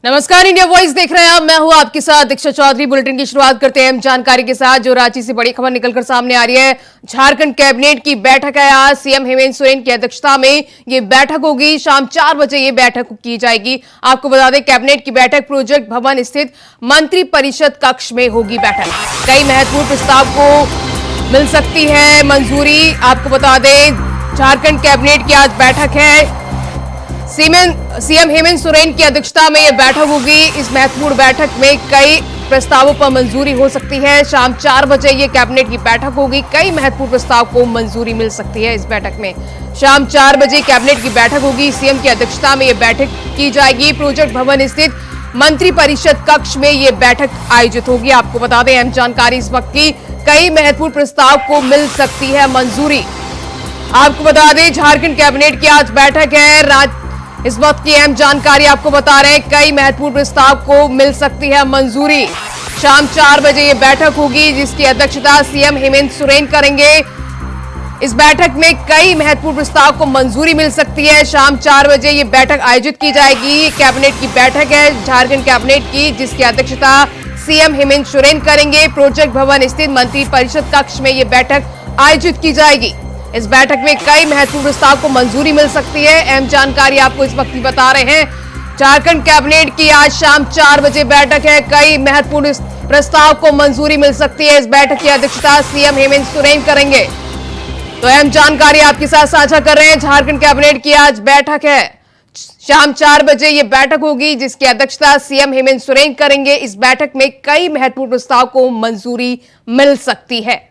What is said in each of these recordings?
नमस्कार, India voice देख रहे हैं आप। मैं हूं आपके साथ दीक्षा चौधरी। बुलेटिन की शुरुआत करते हैं जानकारी के साथ। जो रांची से बड़ी खबर निकलकर सामने आ रही है, झारखंड कैबिनेट की बैठक है। आज सीएम हेमंत सोरेन की अध्यक्षता में ये बैठक होगी। शाम 4 बजे ये बैठक की जाएगी। आपको बता दें, कैबिनेट की बैठक प्रोजेक्ट भवन स्थित मंत्री परिषद कक्ष में होगी। बैठक कई महत्वपूर्ण प्रस्ताव को मिल सकती है मंजूरी। आपको बता दें, झारखंड कैबिनेट की आज बैठक है। सीएम हेमंत सोरेन की अध्यक्षता में यह बैठक होगी। इस महत्वपूर्ण बैठक में कई प्रस्तावों पर मंजूरी हो सकती है। शाम 4 बजे ये कैबिनेट की बैठक होगी। कई महत्वपूर्ण प्रस्ताव को मंजूरी मिल सकती है। इस बैठक में शाम 4 बजे कैबिनेट की बैठक होगी। सीएम की अध्यक्षता में यह बैठक की जाएगी। प्रोजेक्ट भवन स्थित मंत्री परिषद कक्ष में यह बैठक आयोजित होगी। आपको बता दें, अहम जानकारी इस वक्त की, कई महत्वपूर्ण प्रस्ताव को मिल सकती है मंजूरी। आपको बता दें, झारखंड कैबिनेट की आज बैठक है। इस वक्त की अहम जानकारी आपको बता रहे हैं, कई महत्वपूर्ण प्रस्ताव को मिल सकती है मंजूरी। शाम 4 बजे ये बैठक होगी, जिसकी अध्यक्षता सीएम हेमंत सोरेन करेंगे। इस बैठक में कई महत्वपूर्ण प्रस्ताव को मंजूरी मिल सकती है। शाम 4 बजे ये बैठक आयोजित की जाएगी। कैबिनेट की बैठक है झारखंड कैबिनेट की, जिसकी अध्यक्षता सीएम हेमंत सोरेन करेंगे। प्रोजेक्ट भवन स्थित मंत्री परिषद कक्ष में ये बैठक आयोजित की जाएगी। इस बैठक में कई महत्वपूर्ण प्रस्ताव को मंजूरी मिल सकती है। अहम जानकारी आपको इस वक्त बता रहे हैं। झारखंड कैबिनेट की आज शाम 4 बजे बैठक है। कई महत्वपूर्ण प्रस्ताव को मंजूरी मिल सकती है। इस बैठक की अध्यक्षता सीएम हेमंत सोरेन करेंगे। तो अहम जानकारी आपके साथ साझा कर रहे हैं। झारखंड कैबिनेट की आज बैठक है। शाम 4 बजे ये बैठक होगी, जिसकी अध्यक्षता सीएम हेमंत सोरेन करेंगे। इस बैठक में कई महत्वपूर्ण प्रस्ताव को मंजूरी मिल सकती है।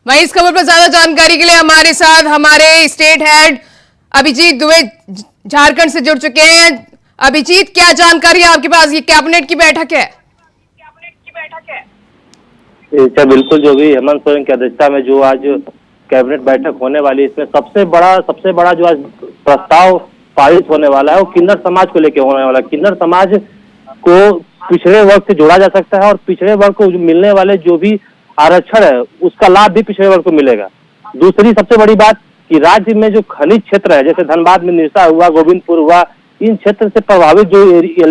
वहीं इस खबर पर ज्यादा जानकारी के लिए हमारे साथ हमारे स्टेट हेड अभिजीत दुबे झारखंड से जुड़ चुके हैं। अभिजीत, क्या जानकारी है आपके पास? ये कैबिनेट की बैठक है। अच्छा, बिल्कुल। जो भी हेमंत सोरेन की अध्यक्षता में जो आज कैबिनेट बैठक होने वाली है, इसमें सबसे बड़ा जो आज प्रस्ताव पारित होने वाला है, वो किन्नर समाज को लेकर होने वाला है। किन्नर समाज को पिछड़े वर्ग से जोड़ा जा सकता है और पिछड़े वर्ग को मिलने वाले जो भी आरक्षण है, उसका लाभ भी पिछड़े वर्ग को मिलेगा। दूसरी सबसे बड़ी बात कि राज्य में जो खनिज क्षेत्र है, जैसे धनबाद में निरसा हुआ, गोविंदपुर हुआ, इन क्षेत्र से प्रभावित जो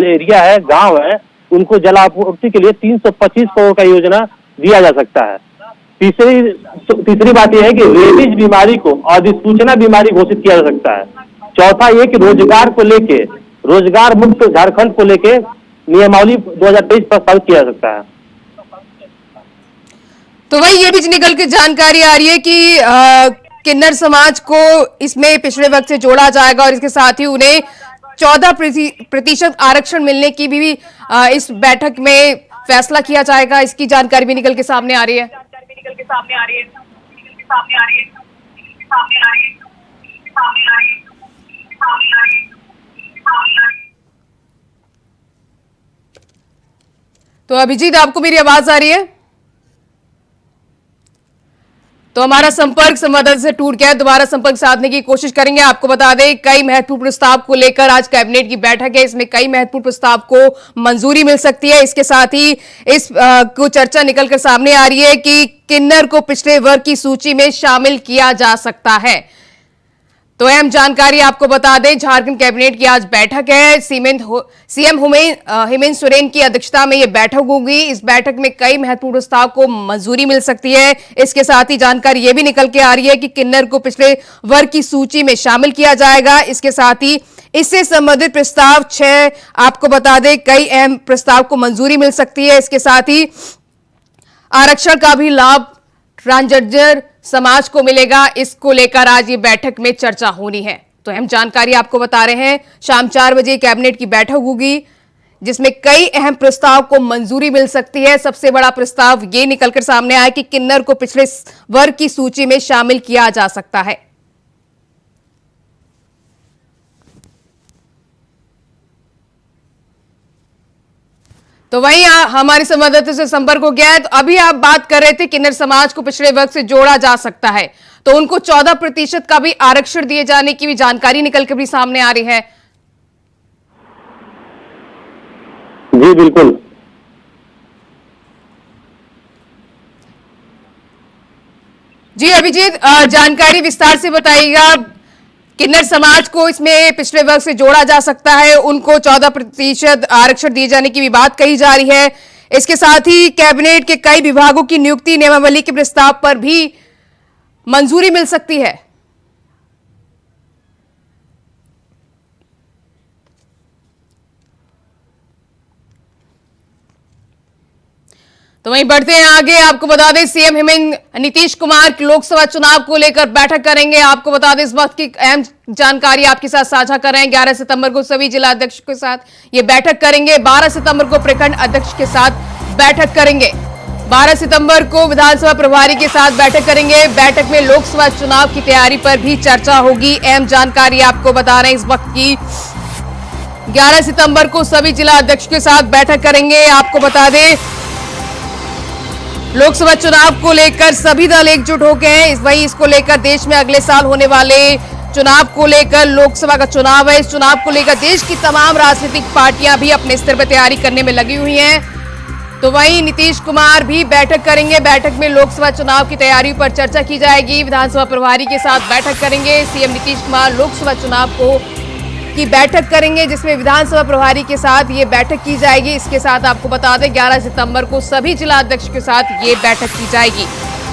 एरिया है, गांव है, उनको जलापूर्ति के लिए 325 करोड़ का योजना दिया जा सकता है। तीसरी बात यह है कि रेबीज बीमारी को अधिसूचना बीमारी घोषित किया जा सकता है। चौथा ये कि रोजगार को लेके, रोजगार मुक्त झारखंड को लेके नियमावली 2023 प्रस्तावित किया जा सकता है। तो वही ये भी निकल के जानकारी आ रही है कि किन्नर समाज को इसमें पिछड़े वर्ग से जोड़ा जाएगा और इसके साथ ही उन्हें 14% आरक्षण मिलने की भी इस बैठक में फैसला किया जाएगा। इसकी जानकारी भी निकल के सामने आ रही है। तो अभिजीत, आपको मेरी आवाज आ रही है? तो हमारा संपर्क संवाददाता से टूट गया। दोबारा संपर्क साधने की कोशिश करेंगे। आपको बता दें, कई महत्वपूर्ण प्रस्ताव को लेकर आज कैबिनेट की बैठक है। इसमें कई महत्वपूर्ण प्रस्ताव को मंजूरी मिल सकती है। इसके साथ ही इस को चर्चा निकलकर सामने आ रही है कि किन्नर को पिछड़े वर्ग की सूची में शामिल किया जा सकता है। तो अहम जानकारी आपको बता दें, झारखंड कैबिनेट की आज बैठक है। सीएम हेमंत सोरेन की अध्यक्षता में यह बैठक होगी। इस बैठक में कई महत्वपूर्ण प्रस्ताव को मंजूरी मिल सकती है। इसके साथ ही जानकारी यह भी निकल के आ रही है कि किन्नर को पिछड़े वर्ग की सूची में शामिल किया जाएगा। इसके साथ ही इससे संबंधित प्रस्ताव 6 आपको बता दें, कई अहम प्रस्ताव को मंजूरी मिल सकती है। इसके साथ ही आरक्षण का भी लाभ ट्रांसजेंडर समाज को मिलेगा। इसको लेकर आज ये बैठक में चर्चा होनी है। तो अहम जानकारी आपको बता रहे हैं। शाम 4 बजे कैबिनेट की बैठक होगी, जिसमें कई अहम प्रस्ताव को मंजूरी मिल सकती है। सबसे बड़ा प्रस्ताव ये निकलकर सामने आया कि किन्नर को पिछड़े वर्ग की सूची में शामिल किया जा सकता है। तो वहीं हमारे संवाददाता से संपर्क हो गया है। तो अभी आप बात कर रहे थे, किन्नर समाज को पिछड़े वर्ग से जोड़ा जा सकता है, तो उनको 14% का भी आरक्षण दिए जाने की भी जानकारी निकल के भी सामने आ रही है। जी बिल्कुल। जी अभिजीत, जानकारी विस्तार से बताइएगा। किन्नर समाज को इसमें पिछड़े वर्ग से जोड़ा जा सकता है, उनको 14% आरक्षण दिए जाने की भी बात कही जा रही है। इसके साथ ही कैबिनेट के कई विभागों की नियुक्ति नियमावली के प्रस्ताव पर भी मंजूरी मिल सकती है। तो वहीं बढ़ते हैं आगे। आपको बता दें सीएम हेमंत नीतीश कुमार लोकसभा चुनाव को लेकर बैठक करेंगे। आपको बता दें इस वक्त की अहम जानकारी आपके साथ साझा कर रहे हैं। 11 सितंबर को सभी जिला अध्यक्ष के साथ ये बैठक करेंगे। 12 सितंबर को प्रखंड अध्यक्ष के साथ बैठक करेंगे। 12 सितंबर को विधानसभा प्रभारी के साथ बैठक करेंगे। बैठक में लोकसभा चुनाव की तैयारी पर भी चर्चा होगी। अहम जानकारी आपको बता रहे हैं इस वक्त की। 11 सितंबर को सभी जिला अध्यक्ष के साथ बैठक करेंगे। आपको बता दें लोकसभा चुनाव को लेकर सभी दल एकजुट हो गए हैं। वहीं इसको लेकर देश में अगले साल होने वाले चुनाव को लेकर, लोकसभा का चुनाव है, इस चुनाव को लेकर देश की तमाम राजनीतिक पार्टियां भी अपने स्तर पर तैयारी करने में लगी हुई हैं। तो वहीं नीतीश कुमार भी बैठक करेंगे। बैठक में लोकसभा चुनाव की तैयारी पर चर्चा की जाएगी। विधानसभा प्रभारी के साथ बैठक करेंगे। सीएम नीतीश कुमार लोकसभा चुनाव की बैठक करेंगे, जिसमें विधानसभा प्रभारी के साथ ये बैठक की जाएगी। इसके साथ आपको बता दें 11 सितंबर को सभी जिला अध्यक्ष के साथ ये बैठक की जाएगी।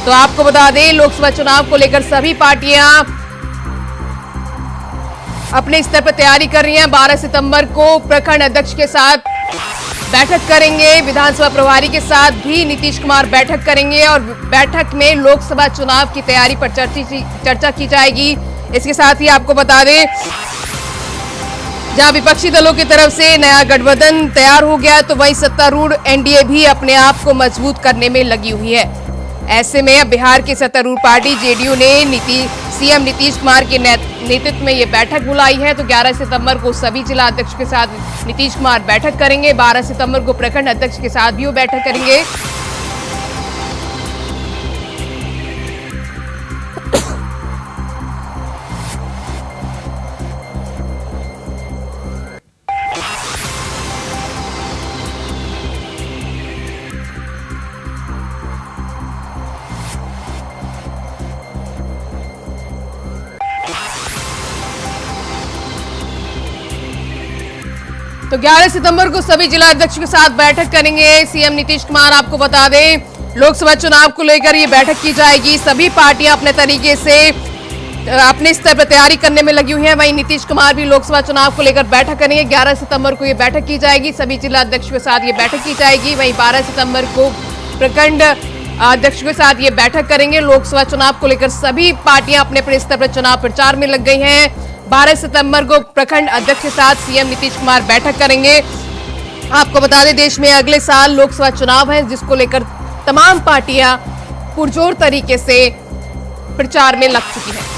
तो आपको बता दें लोकसभा चुनाव को लेकर सभी पार्टियां अपने स्तर पर तैयारी कर रही हैं। 12 सितंबर को प्रखंड अध्यक्ष के साथ बैठक करेंगे। विधानसभा प्रभारी के साथ भी नीतीश कुमार बैठक करेंगे और बैठक में लोकसभा चुनाव की तैयारी पर चर्चा की जाएगी। इसके साथ ही आपको बता दें जहां विपक्षी दलों की तरफ से नया गठबंधन तैयार हो गया, तो वहीं सत्तारूढ़ एनडीए भी अपने आप को मजबूत करने में लगी हुई है। ऐसे में अब बिहार की सत्तारूढ़ पार्टी जेडीयू ने सीएम नीतीश कुमार के नेतृत्व में ये बैठक बुलाई है। तो 11 सितंबर को सभी जिला अध्यक्ष के साथ नीतीश कुमार बैठक करेंगे। 12 सितंबर को प्रखंड अध्यक्ष के साथ भी वो बैठक करेंगे। तो 11 सितंबर को सभी जिला अध्यक्ष के साथ बैठक करेंगे सीएम नीतीश कुमार। आपको बता दें लोकसभा चुनाव को लेकर ये बैठक की जाएगी। सभी पार्टियां अपने तरीके से अपने स्तर पर तैयारी करने में लगी हुई हैं। वहीं नीतीश कुमार भी लोकसभा चुनाव को लेकर बैठक करेंगे। 11 सितंबर को ये बैठक की जाएगी। सभी जिला अध्यक्ष के साथ ये बैठक की जाएगी। वहीं 12 सितंबर को प्रखंड अध्यक्ष के साथ ये बैठक करेंगे। लोकसभा चुनाव को लेकर सभी पार्टियां अपने अपने स्तर पर चुनाव प्रचार में लग गई हैं। 12 सितंबर को प्रखंड अध्यक्ष के साथ सीएम नीतीश कुमार बैठक करेंगे। आपको बता दें देश में अगले साल लोकसभा चुनाव है, जिसको लेकर तमाम पार्टियां पुरजोर तरीके से प्रचार में लग चुकी हैं।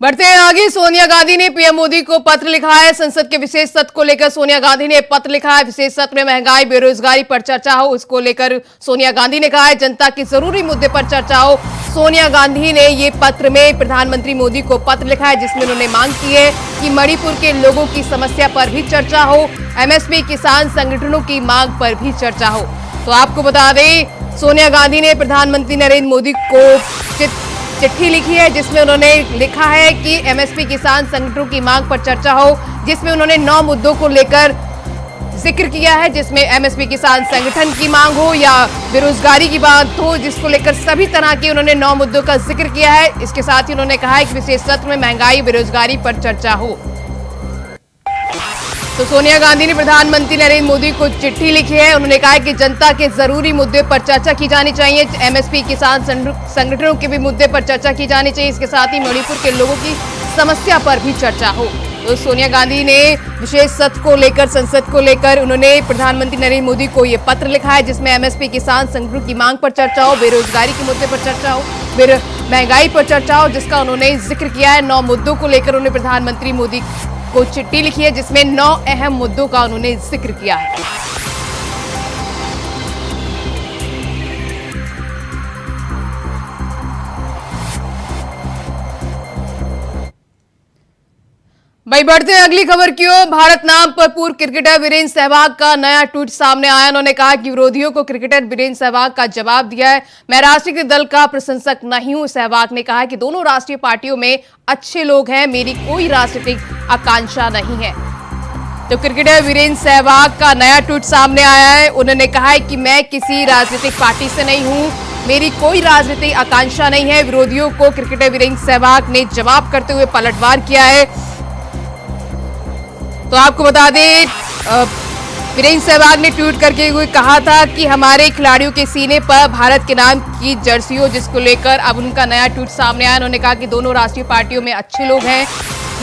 बढ़ते हैं आगे। सोनिया गांधी ने पीएम मोदी को पत्र लिखा है। संसद के विशेष सत्र को लेकर सोनिया गांधी ने पत्र लिखा है। विशेष सत्र में महंगाई बेरोजगारी पर चर्चा हो, इसको लेकर सोनिया गांधी ने कहा है जनता के जरूरी मुद्दे पर चर्चा हो। सोनिया गांधी ने ये पत्र में प्रधानमंत्री मोदी को पत्र लिखा है, जिसमें उन्होंने मांग की है कि मणिपुर के लोगों की समस्या पर भी चर्चा हो, एमएसपी किसान संगठनों की मांग पर भी चर्चा हो। तो आपको बता दें सोनिया गांधी ने प्रधानमंत्री नरेंद्र मोदी को चिट्ठी लिखी है, जिसमें उन्होंने लिखा है कि एमएसपी किसान संगठनों की मांग पर चर्चा हो, जिसमें उन्होंने 9 मुद्दों को लेकर जिक्र किया है, जिसमें एमएसपी किसान संगठन की मांग हो या बेरोजगारी की बात हो, जिसको लेकर सभी तरह के उन्होंने 9 मुद्दों का जिक्र किया है। इसके साथ ही उन्होंने कहा है कि विशेष सत्र में महंगाई बेरोजगारी पर चर्चा हो। तो सोनिया गांधी ने प्रधानमंत्री नरेंद्र मोदी को चिट्ठी लिखी है। उन्होंने कहा है कि जनता के जरूरी मुद्दे पर चर्चा की जानी चाहिए, एमएसपी किसान संगठनों के भी मुद्दे पर चर्चा की जानी चाहिए। इसके साथ ही मणिपुर के लोगों की समस्या पर भी चर्चा हो। तो सोनिया गांधी ने विशेष सत्र को लेकर, संसद को लेकर उन्होंने प्रधानमंत्री नरेंद्र मोदी को ये पत्र लिखा है, जिसमें एमएसपी किसान संगठनों की मांग पर चर्चा हो, बेरोजगारी के मुद्दे पर चर्चा हो, महंगाई पर चर्चा हो, जिसका उन्होंने जिक्र किया है। 9 मुद्दों को लेकर उन्होंने प्रधानमंत्री मोदी को चिट्ठी लिखी है, जिसमें 9 अहम मुद्दों का उन्होंने जिक्र किया है। भाई बढ़ते हैं अगली खबर की ओर। भारत नाम पर पूर्व क्रिकेटर वीरेंद्र सहवाग का नया ट्वीट सामने आया। उन्होंने कहा कि विरोधियों को क्रिकेटर वीरेंद्र सहवाग का जवाब दिया है। मैं राष्ट्रीय दल का प्रशंसक नहीं हूं। सहवाग ने कहा कि दोनों राष्ट्रीय पार्टियों में अच्छे लोग हैं, मेरी कोई राजनीतिक आकांक्षा नहीं है। तो क्रिकेटर वीरेंद्र सहवाग का नया ट्वीट सामने आया है। उन्होंने कहा है कि मैं किसी राजनीतिक पार्टी से नहीं हूं, मेरी कोई राजनीतिक आकांक्षा नहीं है। विरोधियों को क्रिकेटर वीरेंद्र सहवाग ने जवाब करते हुए पलटवार किया है। तो आपको बता दें, वीरेंद्र सहवाग ने ट्वीट करके हुए कहा था कि हमारे खिलाड़ियों के सीने पर भारत के नाम की जर्सी हो, जिसको लेकर अब उनका नया ट्वीट सामने आया। उन्होंने कहा कि दोनों राष्ट्रीय पार्टियों में अच्छे लोग हैं,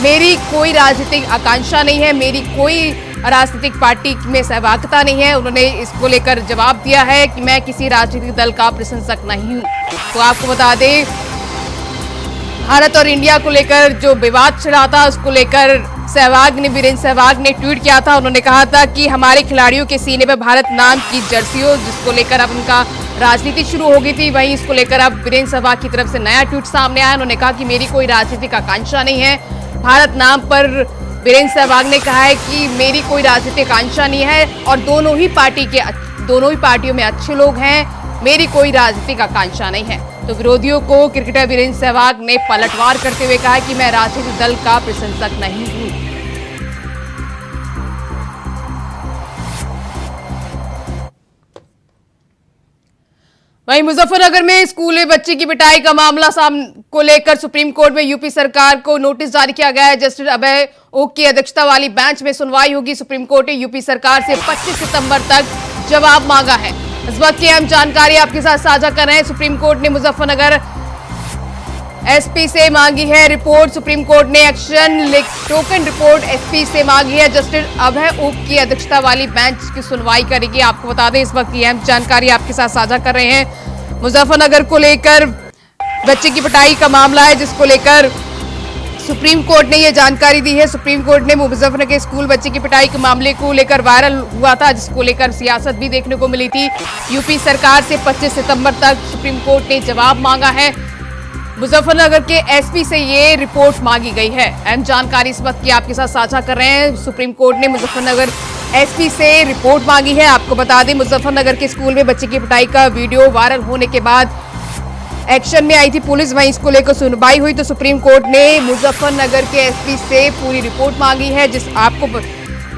मेरी कोई राजनीतिक आकांक्षा नहीं है, मेरी कोई राजनीतिक पार्टी में सहभागिता नहीं है। उन्होंने इसको लेकर जवाब दिया है कि मैं किसी राजनीतिक दल का प्रशंसक नहीं हूं। तो आपको बता दें, भारत और इंडिया को लेकर जो विवाद छिड़ा था, उसको लेकर वीरेंद्र सहवाग ने ट्वीट किया था। उन्होंने कहा था कि हमारे खिलाड़ियों के सीने पर भारत नाम की जर्सी हो, जिसको लेकर अब उनका राजनीति शुरू हो गई थी। वहीं इसको लेकर अब वीरेंद्र सहवाग की तरफ से नया ट्वीट सामने आया। उन्होंने कहा कि मेरी कोई राजनीतिक आकांक्षा नहीं है। भारत नाम पर वीरेंद्र सहवाग ने कहा है कि मेरी कोई राजनीतिक आकांक्षा नहीं है और दोनों ही पार्टियों में अच्छे लोग हैं, मेरी कोई राजनीतिक आकांक्षा नहीं है। तो विरोधियों को क्रिकेटर वीरेंद्र सहवाग ने पलटवार करते हुए कहा कि मैं राजनीतिक दल का प्रशंसक नहीं हूं। वहीं मुजफ्फरनगर में स्कूल में बच्चे की पिटाई का मामला को लेकर सुप्रीम कोर्ट में यूपी सरकार को नोटिस जारी किया गया है। जस्टिस अभय ओक की अध्यक्षता वाली बेंच में सुनवाई होगी। सुप्रीम कोर्ट ने यूपी सरकार से 25 सितंबर तक जवाब मांगा है। इस वक्त की अहम जानकारी आपके साथ साझा कर रहे हैं। सुप्रीम कोर्ट ने मुजफ्फरनगर एसपी से मांगी है रिपोर्ट। सुप्रीम कोर्ट ने एक्शन टोकन रिपोर्ट एसपी से मांगी है। जस्टिस अभय ओक की अध्यक्षता वाली बेंच की सुनवाई करेगी। आपको बता दें, इस वक्त की अहम जानकारी आपके साथ साझा कर रहे हैं। मुजफ्फरनगर को लेकर बच्चे की पिटाई का मामला है, जिसको लेकर सुप्रीम कोर्ट ने यह जानकारी दी है। सुप्रीम कोर्ट ने मुजफ्फरनगर के स्कूल बच्चे की पिटाई के मामले को लेकर वायरल हुआ था, जिसको लेकर सियासत भी देखने को मिली थी। यूपी सरकार से 25 सितंबर तक सुप्रीम कोर्ट ने जवाब मांगा है। मुजफ्फरनगर के एसपी से ये रिपोर्ट मांगी गई है। अहम जानकारी इस वक्त की आपके साथ साझा कर रहे हैं। सुप्रीम कोर्ट ने मुजफ्फरनगर एसपी से रिपोर्ट मांगी है। आपको बता दें, मुजफ्फरनगर के स्कूल में बच्चे की पिटाई का वीडियो वायरल होने के बाद एक्शन में आई थी पुलिस। वहीं इसको लेकर सुनवाई हुई तो सुप्रीम कोर्ट ने मुजफ्फरनगर के एसपी से पूरी रिपोर्ट मांगी है।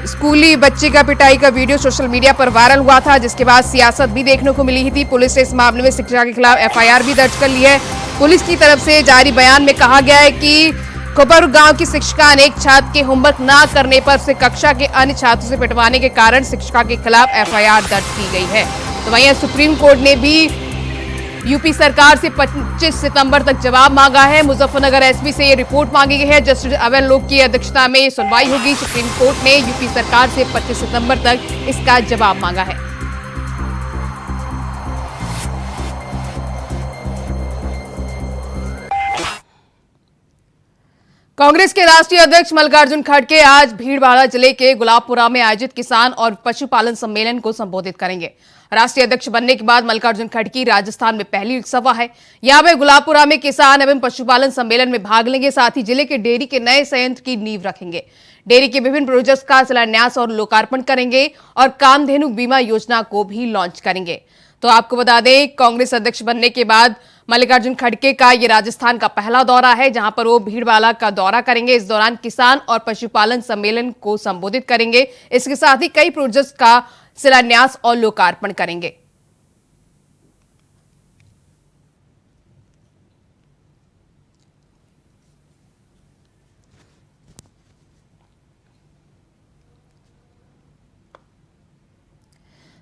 स्कूली बच्चे का पिटाई का वीडियो सोशल मीडिया पर वायरल हुआ था, जिसके बाद सियासत भी देखने को मिली थी। पुलिस ने इस मामले में शिक्षा के खिलाफ एफआईआर भी दर्ज कर ली है। पुलिस की तरफ से जारी बयान में कहा गया है कि खोपर गांव की शिक्षिका ने एक छात्र के होमवर्क ना करने पर उसे कक्षा के अन्य छात्रों से पिटवाने के कारण शिक्षिका के खिलाफ एफआईआर दर्ज की गई है। तो वहीं सुप्रीम कोर्ट ने भी यूपी सरकार से 25 सितंबर तक जवाब मांगा है। मुजफ्फरनगर एसपी से ये रिपोर्ट मांगी गई है। जस्टिस अभय ओक की अध्यक्षता में सुनवाई होगी। सुप्रीम कोर्ट ने यूपी सरकार से 25 सितंबर तक इसका जवाब मांगा है। कांग्रेस के राष्ट्रीय अध्यक्ष मल्लिकार्जुन खड़गे आज भीलवाड़ा जिले के गुलाबपुरा में आयोजित किसान और पशुपालन सम्मेलन को संबोधित करेंगे। राष्ट्रीय अध्यक्ष बनने के बाद मल्लिकार्जुन खड़गे राजस्थान में पहली सभा है। यहां वे गुलाबपुरा में किसान एवं पशुपालन सम्मेलन में भाग लेंगे। साथ ही जिले के डेयरी के नए संयंत्र की नींव रखेंगे। डेयरी के विभिन्न प्रोजेक्ट्स का शिलान्यास और लोकार्पण करेंगे और कामधेनु बीमा योजना को भी लॉन्च करेंगे। तो आपको बता दें, कांग्रेस अध्यक्ष बनने के बाद मल्लिकार्जुन खड़गे का ये राजस्थान का पहला दौरा है, जहां पर वो भीलवाड़ा का दौरा करेंगे। इस दौरान किसान और पशुपालन सम्मेलन को संबोधित करेंगे। इसके साथ ही कई प्रोजेक्ट्स का शिलान्यास और लोकार्पण करेंगे।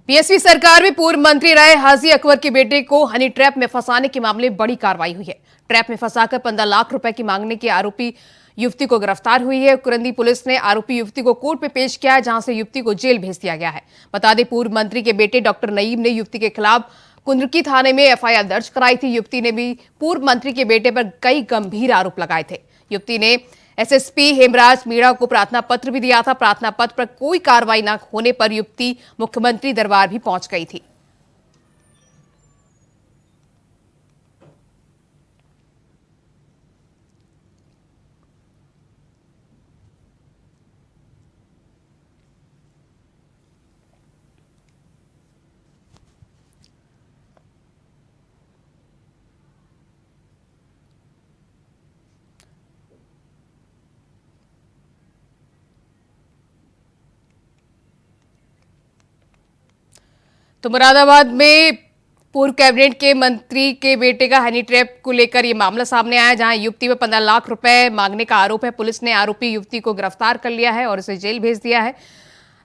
बीएसपी सरकार में पूर्व मंत्री रहे हाजी अकबर के बेटे को हनी ट्रैप में फंसाने के मामले में बड़ी कार्रवाई हुई है। ट्रैप में फंसाकर 15 लाख रुपए की मांगने के आरोपी युवती को गिरफ्तार हुई है। कुरंदी पुलिस ने आरोपी युवती को कोर्ट में पेश किया है, जहां से युवती को जेल भेज दिया गया है। बता दें, पूर्व मंत्री के बेटे डॉक्टर नईम ने युवती के खिलाफ कुंदरकी थाने में एफआईआर दर्ज कराई थी। युवती ने भी पूर्व मंत्री के बेटे पर कई गंभीर आरोप लगाए थे। युवती ने एसएसपी हेमराज मीणा को प्रार्थना पत्र भी दिया था। प्रार्थना पत्र पर कोई कार्रवाई न होने पर युवती मुख्यमंत्री दरबार भी पहुंच गई थी। तो मुरादाबाद में पूर्व कैबिनेट के मंत्री के बेटे का हनी ट्रैप को लेकर ये मामला सामने आया, जहां युवती में 15 लाख रुपए मांगने का आरोप है। पुलिस ने आरोपी युवती को गिरफ्तार कर लिया है और उसे जेल भेज दिया है।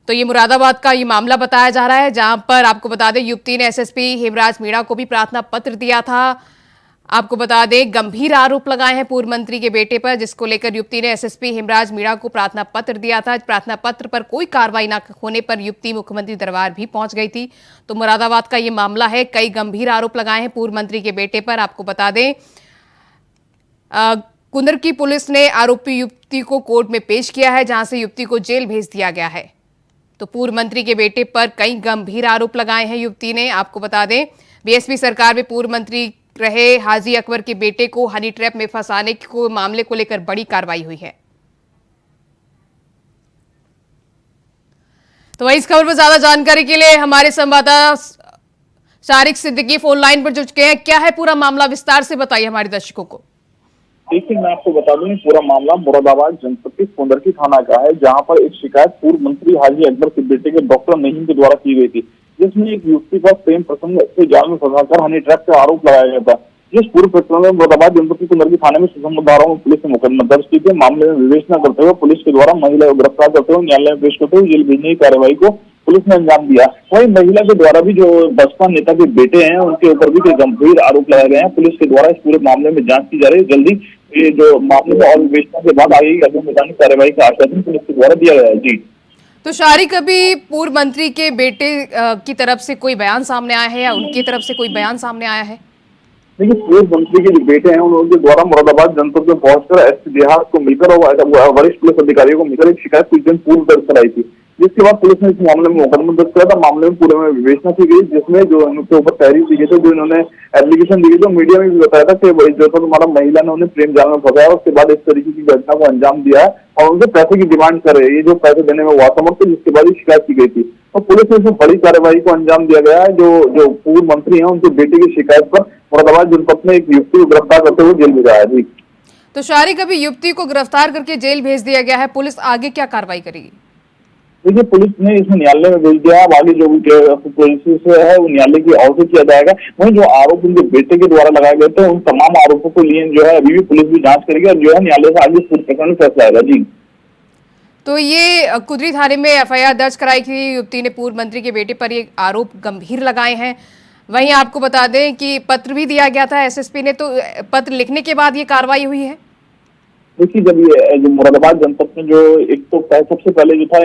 तो ये मुरादाबाद का ये मामला बताया जा रहा है, जहां पर आपको बता दें युवती ने एसएसपी हेमराज मीणा को भी प्रार्थना पत्र दिया था। आपको बता दें गंभीर आरोप लगाए हैं पूर्व मंत्री के बेटे पर, जिसको लेकर युवती ने एसएसपी हेमराज मीणा को प्रार्थना पत्र दिया था। प्रार्थना पत्र पर कोई कार्रवाई न होने पर युवती मुख्यमंत्री दरबार भी पहुंच गई थी। तो मुरादाबाद का ये मामला है, कई गंभीर आरोप लगाए हैं पूर्व मंत्री के बेटे पर। आपको बता दें कुंदर की पुलिस ने आरोपी युवती को कोर्ट में पेश किया है, जहां से युवती को जेल भेज दिया गया है। तो पूर्व मंत्री के बेटे पर कई गंभीर आरोप लगाए हैं युवती ने। आपको बता दें बीएसपी सरकार में पूर्व मंत्री रहे हाजी अकबर के बेटे को हनी ट्रैप में फंसाने को मामले को लेकर बड़ी कार्रवाई हुई है। तो वही इस खबर पर ज्यादा जानकारी के लिए हमारे संवाददाता शारिक सिद्दीकी फोन लाइन पर जुड़ चुके हैं। क्या है पूरा मामला, विस्तार से बताइए हमारे दर्शकों को। देखिए, मैं आपको बता दूं पूरा मामला मुरादाबाद जनपद के कुंदरकी थाना का है, जहां पर एक शिकायत पूर्व मंत्री हाजी अकबर के बेटे के डॉक्टर नहीम के द्वारा की गई थी, जिसमें एक युवती पर प्रेम प्रसंग से जाल में फंसाकर हनी ट्रैप का आरोप लगाया गया था। जिस पूर्व प्रकरण में मुरादाबाद जनपद के कुंदरकी थाने में सुसंगत धाराओं में पुलिस ने मुकदमा दर्ज की थी। मामले में विवेचना करते हुए पुलिस के द्वारा महिला को गिरफ्तार करते हुए न्यायालय में पेश करते हुए जेल भेजने की कार्रवाई को पुलिस ने अंजाम दिया। वहीं महिला के द्वारा भी जो बसपा नेता के बेटे हैं, उनके ऊपर भी कई गंभीर आरोप लगाए गए हैं। पुलिस के द्वारा इस पूरे मामले में जांच की जा रही है। जल्दी ये जो मामले में और विवेचना के बाद आगे की वैधानिक कार्रवाई का आश्वासन पुलिस के द्वारा दिया गया है। जी, तो शारिक अभी पूर्व मंत्री के बेटे की तरफ से कोई बयान सामने आया है या उनकी तरफ से कोई बयान सामने आया है? देखिए, पूर्व मंत्री के जो बेटे हैं उनके द्वारा मुरादाबाद जनपद में पहुंचकर एसपी देहात को मिलकर और वरिष्ठ पुलिस अधिकारियों को मिलकर एक शिकायत कुछ दिन पूर्व दर्ज कराई थी, जिसके बाद पुलिस ने इस मामले में मुकदमा दर्ज किया था। मामले में पूरे में विवेचना की गई, जिसमें जो उनके ऊपर तहरीर दी गई थी, जो इन्होंने एप्लीकेशन दी गई, तो मीडिया में भी बताया था कि जो तो तुम्हारा महिला ने उन्हें प्रेम जाल में फंसाया, उसके बाद इस तरीके की घटना को अंजाम दिया है और उनसे पैसे की डिमांड कर रहे हैं। ये जो पैसे देने में हुआ समर्थ, जिसके बाद शिकायत की गई थी, तो पुलिस ने इसमें बड़ी कार्रवाई को अंजाम दिया गया है। जो पूर्व मंत्री हैं, उनके बेटे की शिकायत पर मुरादाबाद जनपद में एक युवती को गिरफ्तार करते हुए जेल भेजा है। तो शारिक अभी युवती को गिरफ्तार करके जेल भेज दिया गया है, पुलिस आगे क्या कार्रवाई करेगी? देखिए, पुलिस ने इसमें न्यायालय में भेज दिया। अब आगे जो भी पुलिस है वो न्यायालय की ओर से किया जाएगा। वहीं जो आरोप उनके बेटे के द्वारा लगाए गए थे, उन तमाम आरोपों को लिए जो है अभी भी पुलिस भी जांच करेगी और जो है न्यायालय से आगे पूरे प्रकरण में फैसला आएगा। जी, तो ये कुदरी थाने में एफआईआर दर्ज कराई थी युवती ने, पूर्व मंत्री के बेटे पर ये आरोप गंभीर लगाए हैं। वहीं आपको बता दें कि पत्र भी दिया गया था एसएसपी ने, तो पत्र लिखने के बाद ये कार्रवाई हुई है। देखिए, जब ये जो मुरादाबाद जनपद में जो एक तो सबसे पहले जो था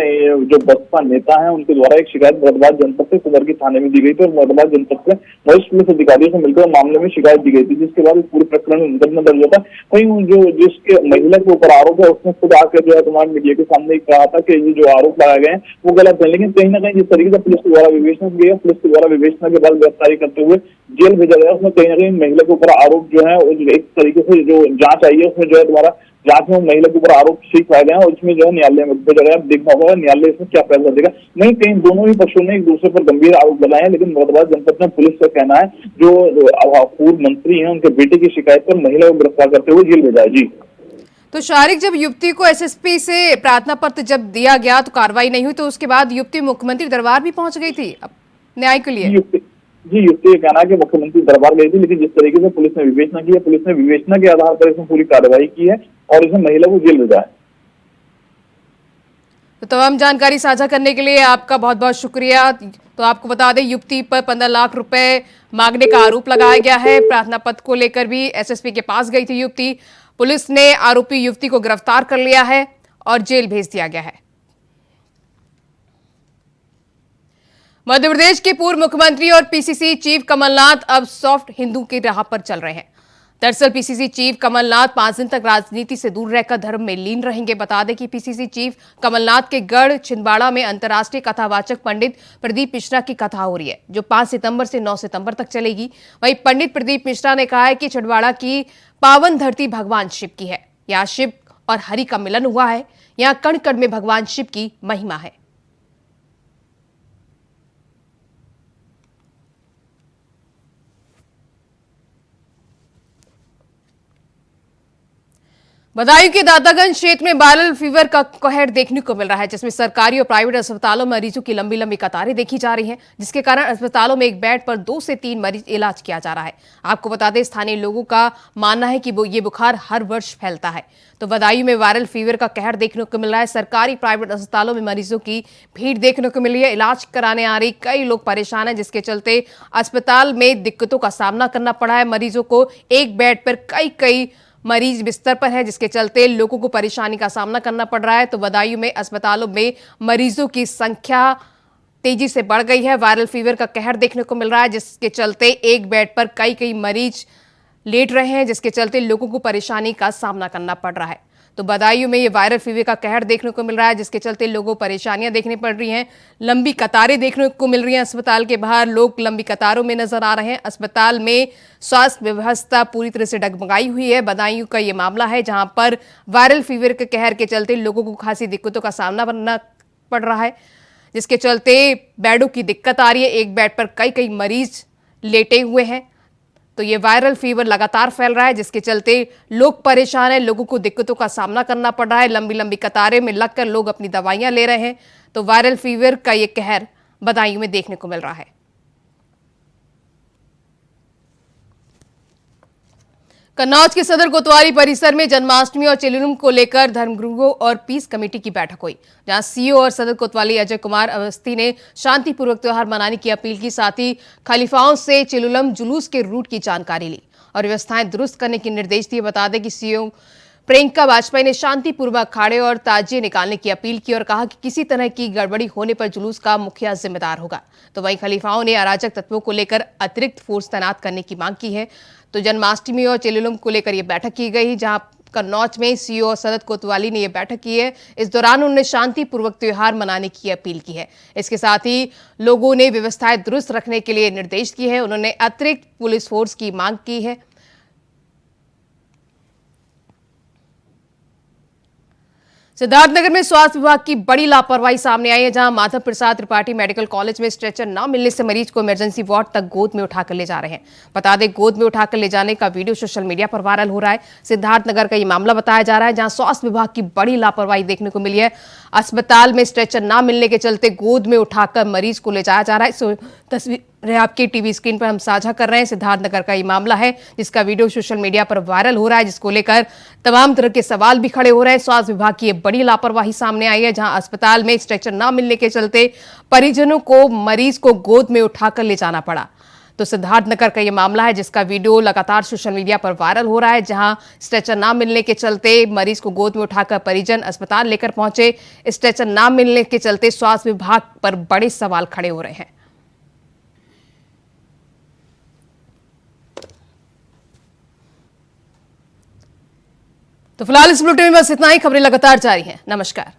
जो बसपा नेता है, उनके द्वारा एक शिकायत मुरादाबाद जनपद के कुंदरकी थाने में दी गई थी और मुरादाबाद जनपद के वरिष्ठ पुलिस अधिकारियों से मिलकर मामले में शिकायत दी गई थी, जिसके बाद इस पूरे प्रकरण में मुकदमा दर्ज हुआ था। वहीं जो जिसके महिला के ऊपर आरोप है, उसने खुद आकर जो है तुम्हारे मीडिया के सामने कहा था कि ये जो आरोप लगाए गए हैं वो गलत है, लेकिन कहीं ना कहीं जिस तरीके से पुलिस के द्वारा विवेचना की गई, पुलिस के द्वारा विवेचना के बाद गिरफ्तारी करते हुए जेल भेजा गया, उसमें कहीं ना कहीं महिला के ऊपर आरोप जो है एक तरीके से जो जांच आई है, उसमें जो है तुम्हारा जांच में महिला के ऊपर आरोप ठीक पाए गए हैं और इसमें जो है न्यायालय में भेजा गया। देखना होगा न्यायालय इसमें क्या फैसला देगा। नहीं, कहीं दोनों ही पक्षों ने एक दूसरे पर गंभीर आरोप लगाए हैं, लेकिन मुरादाबाद जनपद में पुलिस का कहना है जो पूर्व मंत्री हैं, उनके बेटे की शिकायत पर महिला को गिरफ्तार करते हुए जेल भेजा है। जी, तो शारिक जब युवती को एसएसपी से प्रार्थना पत्र जब दिया गया तो कार्रवाई नहीं हुई, तो उसके बाद युवती मुख्यमंत्री दरबार भी पहुंच गई थी न्याय के लिए। युवती का कहना है कि मुख्यमंत्री दरबार गई थी, लेकिन जिस तरीके से पुलिस ने विवेचना की है, पुलिस ने विवेचना के आधार पर इसमें पूरी कार्रवाई की है और इसमें महिला को जेल भेजा है। तो तमाम जानकारी साझा करने के लिए आपका बहुत बहुत शुक्रिया। तो आपको बता दें युवती पर 15 लाख रुपए मांगने का आरोप लगाया गया है। प्रार्थना पत्र को लेकर भी एसएसपी के पास गई थी युवती। पुलिस ने आरोपी युवती को गिरफ्तार कर लिया है और जेल भेज दिया गया है। मध्य प्रदेश के पूर्व मुख्यमंत्री और पीसीसी चीफ कमलनाथ अब सॉफ्ट हिंदू की राह पर चल रहे हैं। दरअसल पीसीसी चीफ कमलनाथ 5 दिन तक राजनीति से दूर रहकर धर्म में लीन रहेंगे। बता दें कि पीसीसी चीफ कमलनाथ के गढ़ छिंदवाड़ा में अंतर्राष्ट्रीय कथावाचक पंडित प्रदीप मिश्रा की कथा हो रही है, जो 5 सितंबर से 9 सितंबर तक चलेगी। वहीं पंडित प्रदीप मिश्रा ने कहा है कि छिंदवाड़ा की पावन धरती भगवान शिव की है। यहाँ शिव और हरि का मिलन हुआ है। यहाँ कण कण में भगवान शिव की महिमा है। बदायूं के दातागंज क्षेत्र में वायरल फीवर का कहर देखने को मिल रहा है, जिसमें सरकारी और प्राइवेट अस्पतालों में मरीजों की लंबी लंबी कतारें देखी जा रही हैं, जिसके कारण अस्पतालों में एक बेड पर 2 से 3 मरीज इलाज किया जा रहा है। आपको बता दें, स्थानीय लोगों का मानना है कि ये बुखार हर वर्ष फैलता है। तो बदायूं में वायरल फीवर का कहर देखने को मिल रहा है। सरकारी प्राइवेट अस्पतालों में मरीजों की भीड़ देखने को मिली है। इलाज कराने आ रही कई लोग परेशान हैं, जिसके चलते अस्पताल में दिक्कतों का सामना करना पड़ा है। मरीजों को एक बेड पर कई मरीज बिस्तर पर है, जिसके चलते लोगों को परेशानी का सामना करना पड़ रहा है। तो बदायूं में अस्पतालों में मरीजों की संख्या तेजी से बढ़ गई है। वायरल फीवर का कहर देखने को मिल रहा है, जिसके चलते एक बेड पर कई मरीज लेट रहे हैं, जिसके चलते लोगों को परेशानी का सामना करना पड़ रहा है। तो बदायूं में ये वायरल फीवर का कहर देखने को मिल रहा है, जिसके चलते लोगों को परेशानियां देखनी पड़ रही हैं। लंबी कतारें देखने को मिल रही हैं। अस्पताल के बाहर लोग लंबी कतारों में नजर आ रहे हैं। अस्पताल में स्वास्थ्य व्यवस्था पूरी तरह से डगमगाई हुई है। बदायूं का ये मामला है, जहां पर वायरल फीवर के कहर के चलते लोगों को खासी दिक्कतों का सामना करना पड़ रहा है, जिसके चलते बेडों की दिक्कत आ रही है। एक बेड पर कई मरीज लेटे हुए हैं। तो ये वायरल फीवर लगातार फैल रहा है, जिसके चलते लोग परेशान हैं। लोगों को दिक्कतों का सामना करना पड़ रहा है। लंबी कतारें में लगकर लोग अपनी दवाइयां ले रहे हैं। तो वायरल फीवर का ये कहर बदायूं में देखने को मिल रहा है। कन्नौज के सदर कोतवाली परिसर में जन्माष्टमी और चिलुलम को लेकर धर्मगुरुओं और पीस कमेटी की बैठक हुई, जहां सीईओ और सदर कोतवाली अजय कुमार अवस्थी ने शांतिपूर्वक त्योहार मनाने की अपील की। साथ ही खलीफाओं से चिलुलम जुलूस के रूट की जानकारी ली और व्यवस्थाएं दुरुस्त करने के निर्देश दिए। बता दें कि सीईओ प्रियंका वाजपेयी ने शांतिपूर्वक अखाड़े और ताजिए निकालने की अपील की और कहा कि किसी तरह की गड़बड़ी होने पर जुलूस का मुखिया जिम्मेदार होगा। तो वहीं खलीफाओं ने अराजक तत्वों को लेकर अतिरिक्त फोर्स तैनात करने की मांग की है। तो जन्माष्टमी और चिलुलम को लेकर यह बैठक की गई, जहां कन्नौज में सीईओ और सदर कोतवाली ने यह बैठक की है। इस दौरान उन्होंने शांतिपूर्वक त्योहार मनाने की अपील की है। इसके साथ ही लोगों ने व्यवस्थाएं दुरुस्त रखने के लिए निर्देश दिए हैं। उन्होंने अतिरिक्त पुलिस फोर्स की मांग की है। सिद्धार्थनगर में स्वास्थ्य विभाग की बड़ी लापरवाही सामने आई है, जहां माधव प्रसाद त्रिपाठी मेडिकल कॉलेज में स्ट्रेचर न मिलने से मरीज को इमरजेंसी वार्ड तक गोद में उठाकर ले जा रहे हैं। बता दें, गोद में उठाकर ले जाने का वीडियो सोशल मीडिया पर वायरल हो रहा है। सिद्धार्थनगर का ये मामला बताया जा रहा है, जहां स्वास्थ्य विभाग की बड़ी लापरवाही देखने को मिली है। अस्पताल में स्ट्रेचर न मिलने के चलते गोद में उठाकर मरीज को ले जाया जा रहा है। तस्वीर आपके टीवी स्क्रीन पर हम साझा कर रहे हैं। सिद्धार्थनगर का ये मामला है, जिसका वीडियो सोशल मीडिया पर वायरल हो रहा है, जिसको लेकर तमाम तरह के सवाल भी खड़े हो रहे हैं। स्वास्थ्य विभाग की ये बड़ी लापरवाही सामने आई है, जहां अस्पताल में स्ट्रेचर न मिलने के चलते परिजनों को मरीज को गोद में उठाकर ले जाना पड़ा। तो सिद्धार्थनगर का ये मामला है, जिसका वीडियो लगातार सोशल मीडिया पर वायरल हो रहा है, जहां स्ट्रेचर न मिलने के चलते मरीज को गोद में उठाकर परिजन अस्पताल लेकर पहुंचे। स्ट्रेचर न मिलने के चलते स्वास्थ्य विभाग पर बड़े सवाल खड़े हो रहे हैं। तो फिलहाल इस बुलेटिन में बस इतना ही। खबरें लगातार जारी हैं। नमस्कार।